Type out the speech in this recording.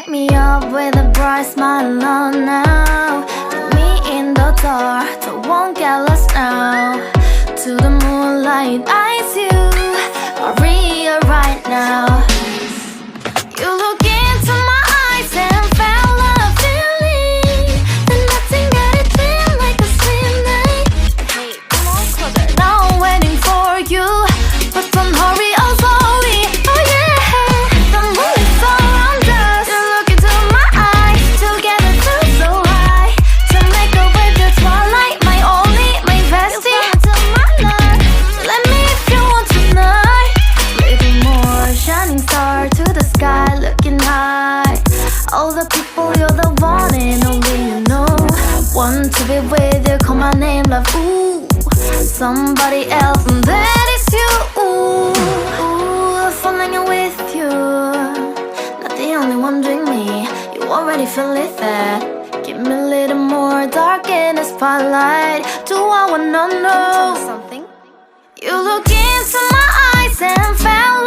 Wake me up with a bright smile on now. Put me in the dark, so won't get lost now. To the moonlight, eyes you, Maria right now. You look into my eyes and felt a feeling that nothing got it feel like a slim night. Hey, come on closer. Now I'm waiting for you, but don't hurry, oh slowly. Oh yeah, the moon is around us. You look into my eyes, together feel so high. To make a way the twilight, my only, my bestie. You come into my life, let me if you want tonight. Little more shining star to the sky, looking high. All the people, you're the one and only you know. Want to be with you, call my name, love, ooh. Somebody else, and that is you, ooh. Falling in with you, not the only one doing me. You already feel it there. Give me a little more dark in the spotlight. Do I wanna know something? You look into my eyes and fell